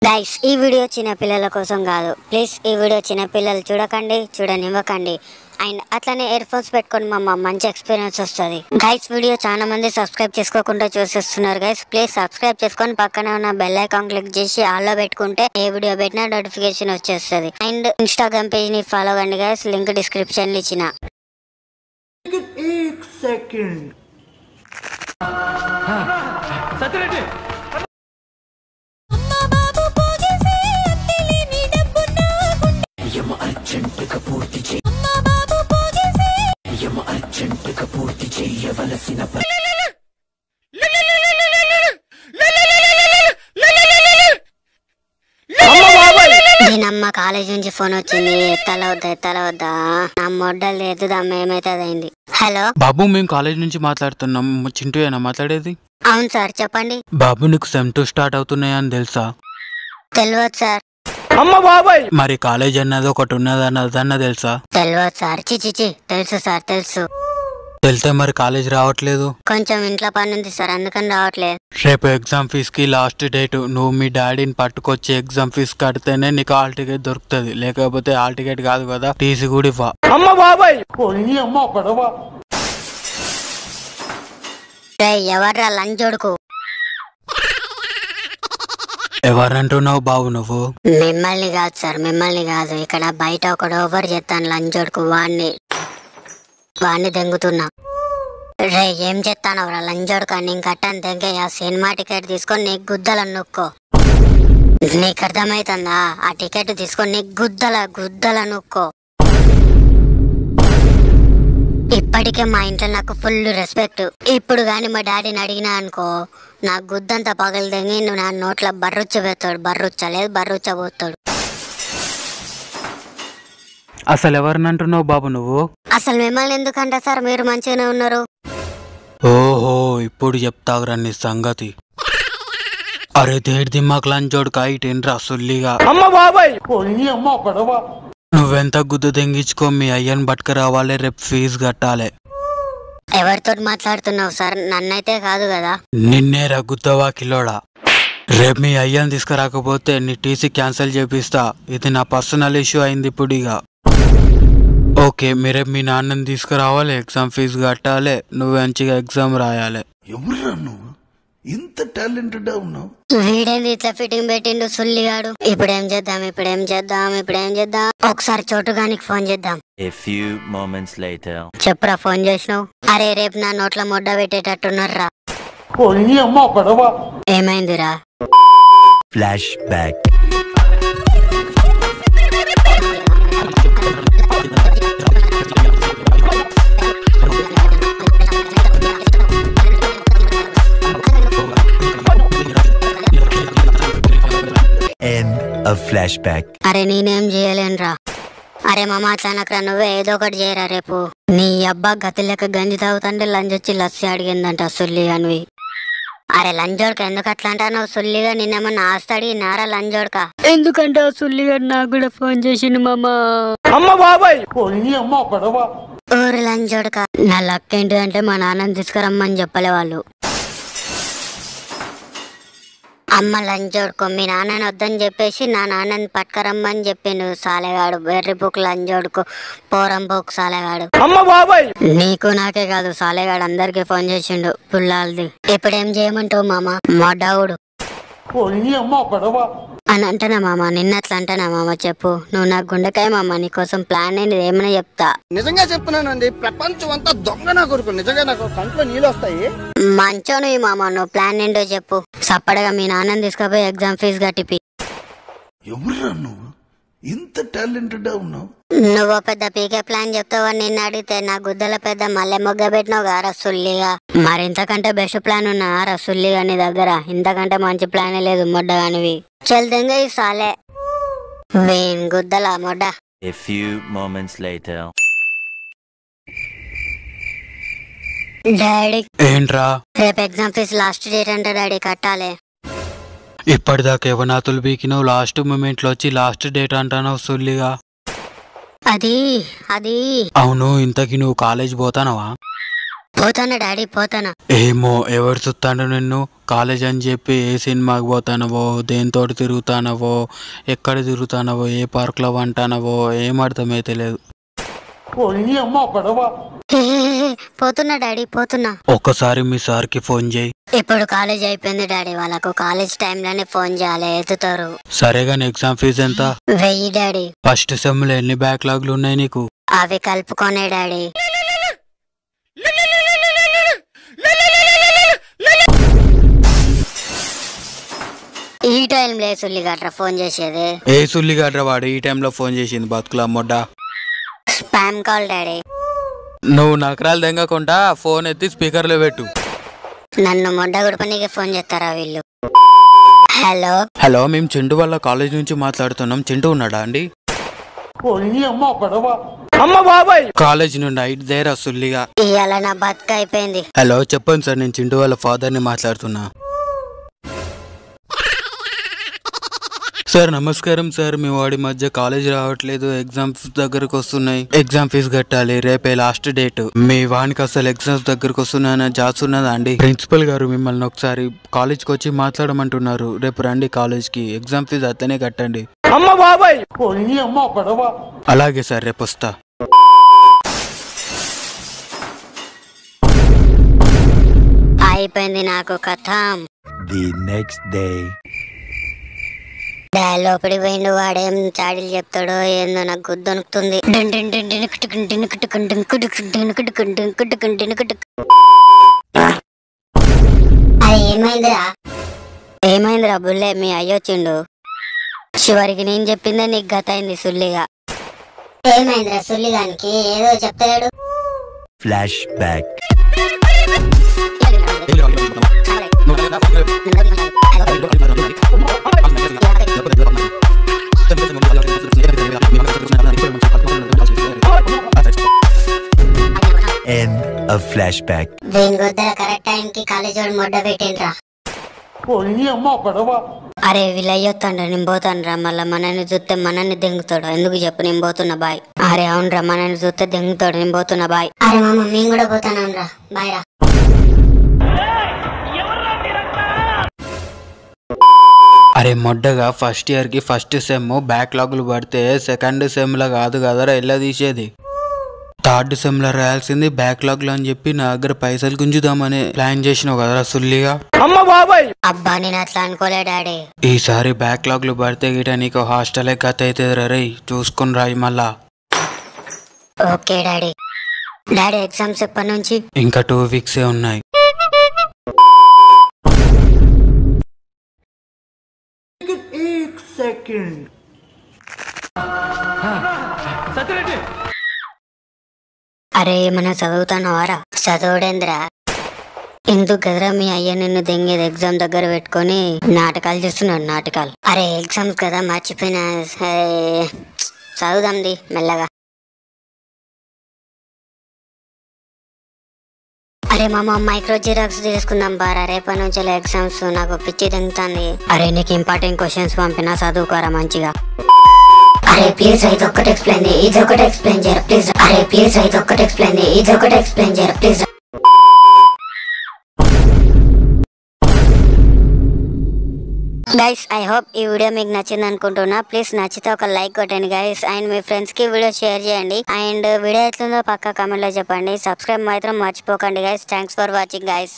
Guys ఈ video చిన్న పిల్లల కోసం కాదు, ప్లీజ్ ఈ వీడియో చిన్న పిల్లలు చూడకండి, చూడనివ్వకండి. అండ్ అట్లనే ఇయర్ ఫోన్స్ పెట్టుకొని మంచి ఎక్స్పీరియన్స్ వస్తుంది. గైస్ వీడియో చాలా మంది సబ్స్క్రైబ్ చేసుకోకుండా చూసేస్తున్నారు. గైస్ ప్లీజ్ సబ్స్క్రైబ్ చేసుకొని పక్కనే ఉన్న బెల్ ఐకాన్ క్లిక్ చేసి ఆల్ లో పెట్టుకుంటే ఏ వీడియో పెట్టినా నోటిఫికేషన్ వచ్చేస్తుంది. అండ్ ఇన్స్టాగ్రామ్ పేజ్ ని ఫాలో కండి గైస్, లింక్ డిస్క్రిప్షన్ లో ఇచ్చిన. నేనమ్మ కాలేజ్ నుంచి ఫోన్ వచ్చింది, ఎత్తల వద్దా నా మొడ్డలు ఎద్దుదాం ఏమైతుంది. హలో బాబు, మేము కాలేజ్ నుంచి మాట్లాడుతున్నాం. చింటూ ఏనా మాట్లాడేది? అవును సార్, చెప్పండి. బాబు, నీకు సెమ్ 2 స్టార్ట్ అవుతున్నాయని తెలుసా? తెలియదు సార్. మరి కాలేజ్ అన్నది ఒకటి ఉన్నదన్నదన్న తెలుసా? తెలియదు సార్. చిచి తెలుసు సార్, తెలుసు. తెలితే మరి కాలేజ్ రావట్లేదు? కొంచెం ఇంట్లో పని ఉంది సార్, అందుకని రావట్లేదు. రేపు ఎగ్జామ్ ఫీజ్ కి లాస్ట్ డేట్. నువ్వు మీ డాడీని పట్టుకొచ్చి ఎగ్జామ్ ఫీజ్ కడితేనే నీకు హాల్ టికెట్ దొరుకుతుంది. లేకపోతే హాల్ టికెట్ కాదు కదా, టీసీ కూడా ఇవ్వ. ఎవర్రా లంచోడుకు? ఎవరంటున్నావు బాబు నువ్వు? మిమ్మల్ని కాదు సార్, మిమ్మల్ని కాదు. ఇక్కడ బయట ఒకడు ఓవర్ చేస్తాను లంచోడుకు, వాడిని దెంగుతున్నా. రే ఏం చెప్తానవరా లంచోడుకు? నేను కట్టాను దెంగయ్య. సినిమా టికెట్ తీసుకొని నీకు గుద్దలను నొక్కో. నీకు అర్థమైతుందా? ఆ టికెట్ తీసుకొని నీకు గుద్దల నొక్కో. ఇప్పటికే మా ఇంట్లో నాకు ఫుల్ రెస్పెక్ట్. ఇప్పుడు గాని మా డాడీని అడిగినా అనుకో, నా గుద్దంతా పగలు తెంగి నా నోట్ల బర్రుచ్చబోతాడు. అసలు ఎవరినంటున్నావు బాబు నువ్వు? అసలు మిమ్మల్ని ఎందుకంట సార్, మీరు మంచిగానే ఉన్నారు. ఓహో, ఇప్పుడు చెప్తావురా నీ సంగతి. అరే దేడి దిమ్మాకు లంచోడుకా, ఇటేంట్రా సుల్లిగా. నువ్వెంత గుద్దు తెంగించుకో, మీ అయ్యని బట్క రావాలి, రేపు ఫీజు కట్టాలి. ఎవరితో మాట్లాడుతున్నావు సార్? నన్నైతే కాదు కదా? నిన్నే రగ్గుతావా కిలోడా. రేపు మీ అయ్యని తీసుకురాకపోతే నీ టీసీ క్యాన్సిల్ చేపిస్తా. ఇది నా పర్సనల్ ఇష్యూ అయింది ఇప్పుడు. ఇక ఓకే, మీరే మీ నాన్నని తీసుకురావాలి, ఎగ్జామ్ ఫీజు కట్టాలి, నువ్వు మంచిగా ఎగ్జామ్ రాయాలి. ఎవరురా నువ్వు? ఇంత టాలెంటెడ్ ఉన్నావు. వీడేంది ఇట్లా ఫిట్టింగ్ పెట్టిండు సుల్లిగాడు. ఇప్పుడేం చేద్దాం? ఒకసారి చోటుగానికి ఫోన్ చేద్దాం. చెప్పురా, ఫోన్ చేసినావు? అరే రేపు నా నోట్ల మొడ్డ పెట్టేటట్టున్నారా? ఏమైందిరా? Flash back. అరే నేనేం చేయలేనురా. అరే మామ అట్లా నువ్వే ఏదో ఒకటి చేయరా. రేపు నీ అబ్బా గతి లెక్క గంజి తాగుతుంటే లంచ్ వచ్చి లస్సీ అడిగిందంట సుల్లిగా. నువ్వు అరే లంచోడక ఎందుకు అట్లా అంటావు సుల్లిగా? నిన్నేమన్నా ఆస్తాడి నారా లంచోడక? ఎందుకంటే సుల్లిగా నాకు కూడా ఫోన్ చేసిండు మామ. ఊరు లంచోడక. నా లక్ ఏంటిదంటే మా నాన్నని తీసుకురమ్మని చెప్పలే వాళ్ళు. అమ్మ లంచోడుకో, మీ నాన్నని వద్దని చెప్పేసి నా నాన్నని పట్టుకరమ్మని చెప్పిండు సాలెగాడు. వెర్రి బుక్ లంచోడుకో, పోరం బుక్ సాలెగాడు. నీకు నాకే కాదు, సాలెగాడు అందరికి ఫోన్ చేసిండు పుల్లాలది. ఇప్పుడేం చేయమంటావు మామ? మా డౌడు అని అంటనా మామ? నిన్నట్లా అంటనా మామ? చెప్పు. నువ్వు నాకు గుండెకాయ మామ, నీకోసం ప్లాన్ ఏంటి ఏమైనా చెప్తా. నిజంగా చెప్తున్నానండి, ప్రపంచం అంతా దొంగ నా కొడుకు. నిజంగా నాకు కంట్లో నీళ్ళు వస్తాయి. మంచోను మామ, నువ్వు ప్లాన్ ఏంటో చెప్పు. సప్పడగా మీ నాన్నని తీసుకుపోయి ఎగ్జామ్ ఫీజు కట్టిపి. ఎవరురా నువ్వు? ఇంత టాలెంటెడ్ ఉన్నావు. నువ్వు పెద్ద పీకే ప్లాన్ చెప్తావని నిన్ను అడిగితే నా గుద్దల పెద్ద మల్లె మొగ్గ పెట్టినావు గా రసుల్లిగా. మరి ఇంతకంటే బెస్ట్ ప్లాన్ ఉన్నా రసుల్లిగా నీ దగ్గర? ఇంతకంటే మంచి ప్లానే లేదు మొడ్డగానివి. చెల్దంగా ఈ సాలే వేన్ గుద్దల మొడ్డ. డాడీ ఏంట్రా? రేపు ఎగ్జామ్ ఫీజు లాస్ట్ డేట్ అంటే డాడీ కట్టాలి. ఇప్పటిదాకా ఎవనాతులు బీకినావు, లాస్ట్ మూమెంట్ లో వచ్చి లాస్ట్ డేట్ అంటావు సుల్లిగా. అది అవును, ఇంతకీ నువ్వు కాలేజ్ పోతానవా? పోతానా డాడీ పోతానా. ఏమో ఎవరు చూస్తాడు నిన్ను. కాలేజ్ అని చెప్పి ఏ సినిమాకి పోతానవో, దేనితోటి తిరుగుతానవో, ఎక్కడ తిరుగుతానవో, ఏ పార్క్లో వంటానవో ఏం అర్థమైతే లేదు. హే, పోతున్నా డాడీ పోతున్నా. ఒక్కసారి మీ సార్కి ఫోన్ చేయి. ఇప్పుడు కాలేజ్ అయిపోయింది డాడీ, వాళ్ళకు కాలేజ్ టైంలోనే ఫోన్ చేయాలి, ఎత్తుతారు. సరే గాని ఎగ్జామ్ ఫీజు ఎంత? 1000 డాడీ. ఫస్ట్ సెమ్లో ఎన్ని బ్యాక్లాగ్లు ఉన్నాయి నీకు? అవి కలుపుకోనే డాడీ. ఈ టైంలో సుల్లిగట్రా ఫోన్ చేసేది. ఏ సుల్లిగాడ్రా వాడు ఈ టైంలో ఫోన్ చేసింది బతుకులా మొడ్డ. Spam call daddy. నువ్వు నకరాలు దెంగకుండా ఫోన్ ఎత్తి స్పీకర్లో పెట్టు. నన్ను మొడ్డ గుడపనికి ఫోన్ చేస్తారా వీళ్ళు? హలో హలో, మేము చింటూ వాళ్ళ కాలేజ్ నుంచి మాట్లాడుతున్నాం. చింటూ ఉన్నాడా అండి? కాలేజ్ నుండి ఐదు దేరా సుల్లిగా. ఇవాళ నా బతుక అయిపోయింది. హలో చెప్పండి సార్, నేను చింటూ వాళ్ళ ఫాదర్ని మాట్లాడుతున్నా. సార్ నమస్కారం సార్, మీ వాడి మధ్య కాలేజ్ రావట్లేదు, ఎగ్జామ్స్ దగ్గరకు వస్తున్నాయి, ఎగ్జామ్ ఫీజు కట్టాలి, రేపే లాస్ట్ డేట్. మీ వానికి అసలు ఎగ్జామ్స్ దగ్గరకు వస్తున్నాయని జాస్తున్నదా అండి? ప్రిన్సిపల్ గారు మిమ్మల్ని ఒకసారి కాలేజ్కి వచ్చి మాట్లాడమంటున్నారు. రేపు రండి కాలేజ్కి, ఎగ్జామ్ ఫీజు అతనే కట్టండి. అలాగే సార్, రేపు వస్తా. అయిపోయింది నాకు కథం. The next day. లోపలికి పోయిండు, వాడేం చాడీలు చెప్తాడో ఏందో నాకు గుద్దొనుకుతుంది. అది ఏమైందిరా బుల్లే, మీ అయ్యొచ్చిండు. చివరికి నేను చెప్పిందే నీకు గత అయింది సుల్లిగా. ఏమైందిరా సుల్లిగానికి ఏదో చెప్తాడు. Flashback. End of flashback. వెంగొద్దర కరెక్ట్ టైం కి కాలేజ్ వాడు మొడ్డ పెట్టిండ్రా. అరే వీళ్ళయ్యొత్తాండ్రా, నేను పోతానురా. మళ్ళా మనల్ని చూస్తే మనల్ని దెంగుతాడు. ఎందుకు చెప్పు, నేను పోతున్నా బాయ్. అరే అవునరా, మనల్ని చూస్తే దెంగుతాడు, నేను పోతున్నా బాయ్. అరే మామ మేము కూడా పోతాను రా, బాయ్ రా. అరే మొడ్డగా ఫస్ట్ ఇయర్కి ఫస్ట్ సెమ్ బ్యాక్లాగులు పడితే సెకండ్ సెమ్లో కాదు కదరా ఎలా తీసేది. థర్డ్ సెమ్లో రాయాల్సింది బ్యాక్లాగ్లు అని చెప్పి నా దగ్గర పైసలు గుంజుదామని ప్లాన్ చేసినావు కదరా సుల్లిగా. అబ్బా నేను అట్లా అనుకోలే డాడీ. ఈసారి బ్యాక్లాగ్లు పడితే గిట నీకు హాస్టలే గత అవుతుంది రే, చూసుకుని రాయి మళ్ళా. Okay daddy. డాడీ ఎగ్జామ్స్ ఎప్పటి నుంచి? ఇంకా 2 వీక్స్ ఉన్నాయి. అరే ఏమన్నా చదువుతానవారా? చదువుడేంద్రా, ఎందుకు కదరా మీ అయ్య నిన్ను దెంగేది ఎగ్జామ్ దగ్గర పెట్టుకొని నాటకాలు చేస్తున్నాడు, నాటకాలు. అరే ఎగ్జామ్స్ కదా మర్చిపోయినా, చదువుదాంది మెల్లగా. అరే మామ మైక్రో జిరాక్స్ తీసుకుందాం బారా, రేపటి నుంచి ఎగ్జామ్స్, నాకు పిచ్చి తింగుతుంది. అరే నీకు ఇంపార్టెంట్ క్వశ్చన్స్ పంపినా చదువుకోరా మంచిగా. అరే ప్లీజ్ ఇది ఒక్కటి ఎక్స్ప్లెయిన్ చేయి, ఇది ఒకటి ఎక్స్ప్లెయిన్ చేయరా ప్లీజ్. అరే ప్లీజ్ ఇది ఒక్కటి ఎక్స్ప్లెయిన్ చేయి, ఇది ఒకటి ఎక్స్ప్లెయిన్ చేయరా ప్లీజ్. గైస్ ఐ హోప్ ఈ వీడియో మీకు నచ్చింది అనుకుంటున్నా. ప్లీజ్ నచ్చితే ఒక లైక్ కొట్టండి గైస్, అండ్ మీ ఫ్రెండ్స్ కి వీడియో షేర్ చేయండి, అండ్ వీడియో ఎట్లుందో పక్కా కామెంట్ లో చెప్పండి. సబ్స్క్రైబ్ మాత్రం మర్చిపోకండి guys. Thanks for watching guys.